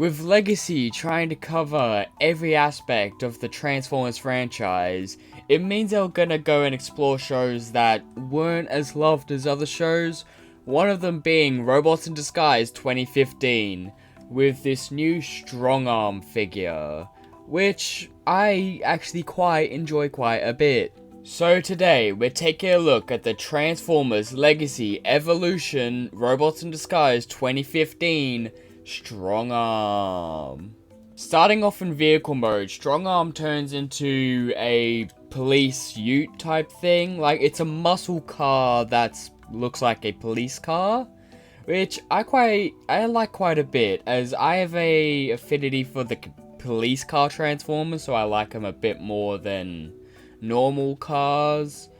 With Legacy trying to cover every aspect of the Transformers franchise, it means they're gonna go and explore shows that weren't as loved as other shows, one of them being Robots in Disguise 2015, with this new strongarm figure, which I actually quite enjoy quite a bit. So today, we're taking a look at the Transformers Legacy Evolution Robots in Disguise 2015 Strongarm. Starting off in vehicle mode, Strongarm turns into a police ute type thing. Like, it's a muscle car that looks like a police car, which I like quite a bit, as I have a affinity for the police car Transformers, so I like them a bit more than normal cars,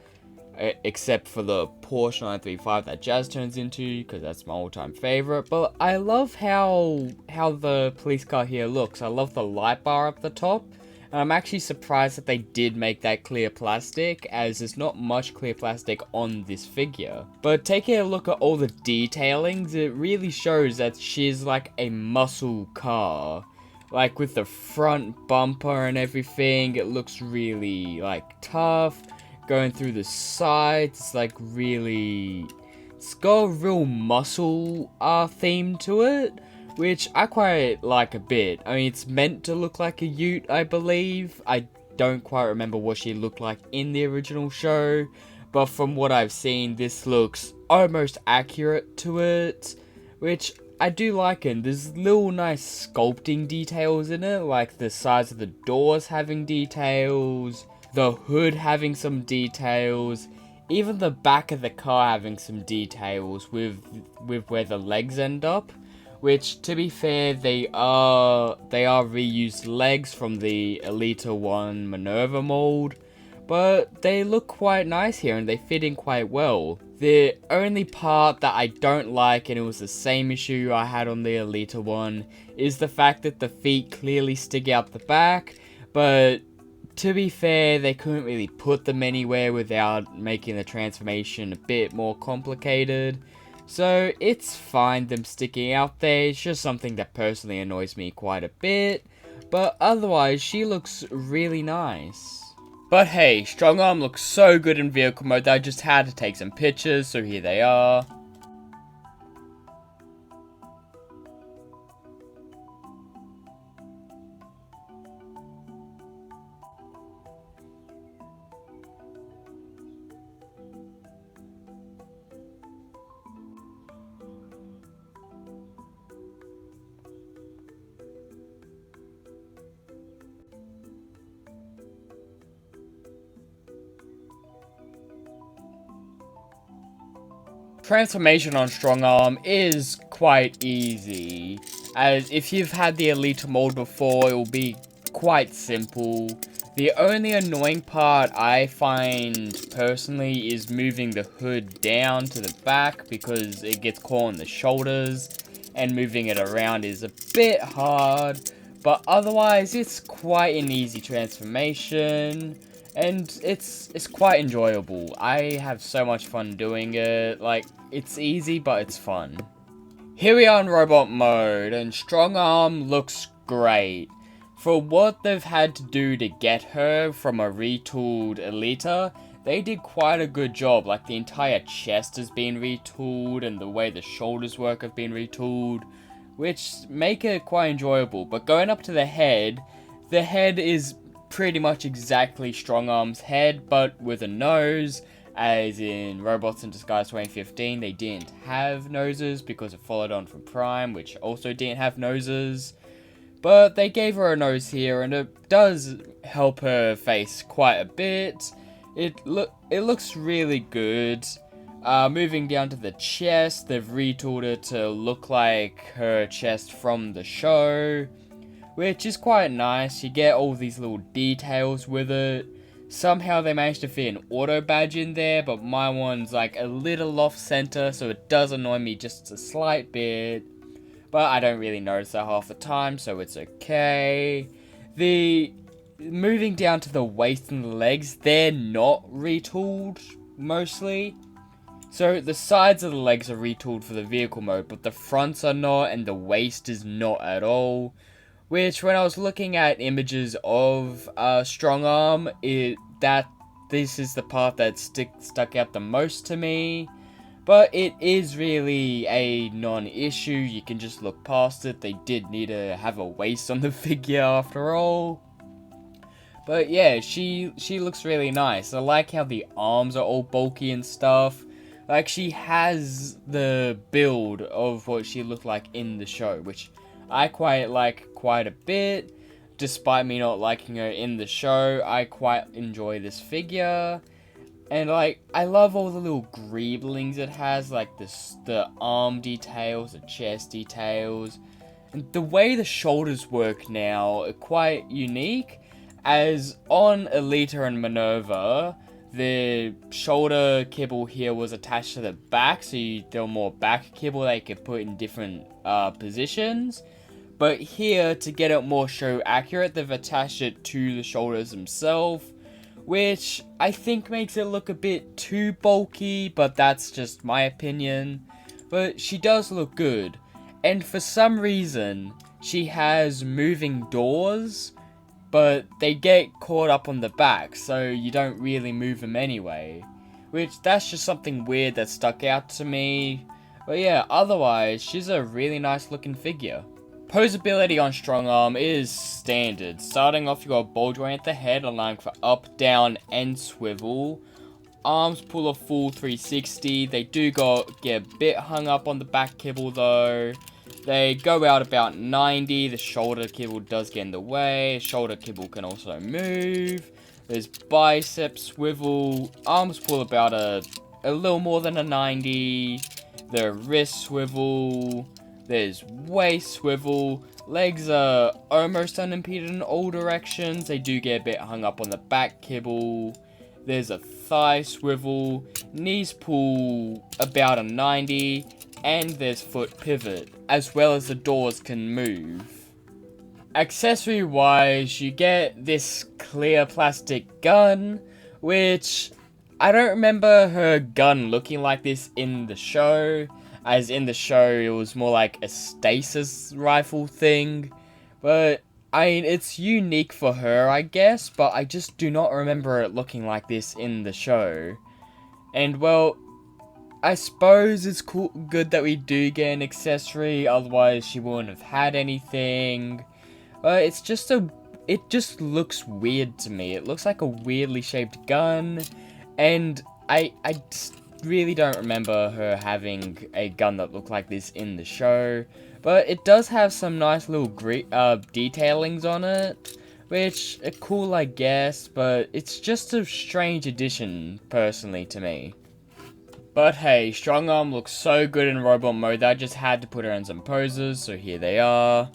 except for the Porsche 935 that Jazz turns into, because that's my all-time favorite. But I love how the police car here looks. I love the light bar up the top, and I'm actually surprised that they did make that clear plastic, as there's not much clear plastic on this figure. But taking a look at all the detailings, it really shows that she's like a muscle car. Like, with the front bumper and everything, it looks really, like, tough. Going through the sides, it's like really... It's got a real muscle theme to it, which I quite like a bit. I mean, it's meant to look like a ute, I believe. I don't quite remember what she looked like in the original show, but from what I've seen, this looks almost accurate to it, which I do like it. There's little nice sculpting details in it, like the size of the doors having details, the hood having some details, even the back of the car having some details with where the legs end up, which, to be fair, they are reused legs from the Elita 1 Minerva mold, but they look quite nice here and they fit in quite well. The only part that I don't like, and it was the same issue I had on the Elita one, is the fact that the feet clearly stick out the back, but to be fair, they couldn't really put them anywhere without making the transformation a bit more complicated. So it's fine them sticking out there, it's just something that personally annoys me quite a bit, but otherwise she looks really nice. But hey, Strongarm looks so good in vehicle mode that I just had to take some pictures, so here they are. Transformation on Strongarm is quite easy, as if you've had the Elite mold before, it will be quite simple. The only annoying part I find personally is moving the hood down to the back, because it gets caught on the shoulders, and moving it around is a bit hard, but otherwise it's quite an easy transformation. And it's quite enjoyable. I have so much fun doing it. Like, it's easy, but it's fun. Here we are in robot mode, and Strongarm looks great. For what they've had to do to get her from a retooled Elita, they did quite a good job. Like, the entire chest has been retooled, and the way the shoulders work have been retooled, which make it quite enjoyable. But going up to the head is pretty much exactly Strongarm's head, but with a nose, as in Robots in Disguise 2015, they didn't have noses because it followed on from Prime, which also didn't have noses. But they gave her a nose here, and it does help her face quite a bit. It looks really good. Moving down to the chest, they've retooled it to look like her chest from the show, which is quite nice. You get all these little details with it. Somehow they managed to fit an auto badge in there, but my one's like a little off center, so it does annoy me just a slight bit. But I don't really notice that half the time, so it's okay. Moving down to the waist and the legs, they're not retooled, mostly. So the sides of the legs are retooled for the vehicle mode, but the fronts are not, and the waist is not at all. Which, when I was looking at images of Strong Arm, this is the part that stuck out the most to me. But it is really a non-issue, you can just look past it. They did need to have a waist on the figure after all. But yeah, she looks really nice. I like how the arms are all bulky and stuff. Like, she has the build of what she looked like in the show, which I quite like quite a bit. Despite me not liking her in the show, I quite enjoy this figure. And, like, I love all the little greeblings it has, like the arm details, the chest details. And the way the shoulders work now are quite unique, as on Alita and Minerva, the shoulder kibble here was attached to the back, so there were more back kibble they could put in different positions. But here, to get it more show accurate, they've attached it to the shoulders themselves, which I think makes it look a bit too bulky, but that's just my opinion. But she does look good, and for some reason, she has moving doors, but they get caught up on the back, so you don't really move them anyway. Which, that's just something weird that stuck out to me. But yeah, otherwise, she's a really nice looking figure. Posability on Strong Arm is standard. Starting off, you got a ball joint at the head, allowing for up, down, and swivel. Arms pull a full 360. They do get a bit hung up on the back kibble though. They go out about 90. The shoulder kibble does get in the way. Shoulder kibble can also move. There's bicep swivel. Arms pull about a little more than a 90. The wrist swivel. There's waist swivel. Legs are almost unimpeded in all directions. They do get a bit hung up on the back kibble. There's a thigh swivel. Knees pull about a 90. And there's foot pivot, as well as the doors can move. Accessory wise, you get this clear plastic gun, which I don't remember her gun looking like this in the show. As in the show, it was more like a stasis rifle thing. But, I mean, it's unique for her, I guess, but I just do not remember it looking like this in the show. And, well, I suppose it's good that we do get an accessory, otherwise she wouldn't have had anything. But it just looks weird to me. It looks like a weirdly shaped gun, and I just really don't remember her having a gun that looked like this in the show. But it does have some nice little detailings on it, which are cool, I guess, but it's just a strange addition, personally, to me. But hey, Strong Arm looks so good in robot mode that I just had to put her in some poses, so here they are.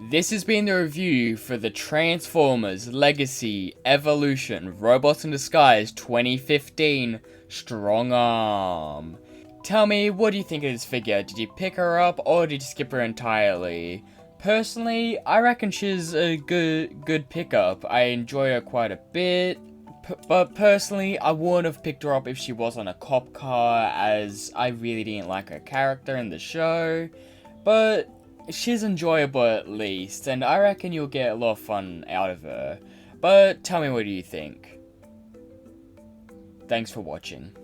This has been the review for the Transformers Legacy Evolution Robots in Disguise 2015 Strong Arm. Tell me, what do you think of this figure? Did you pick her up or did you skip her entirely? Personally, I reckon she's a good pickup. I enjoy her quite a bit. But personally, I wouldn't have picked her up if she was on a cop car, as I really didn't like her character in the show. But she's enjoyable at least, and I reckon you'll get a lot of fun out of her. But tell me, what do you think? Thanks for watching.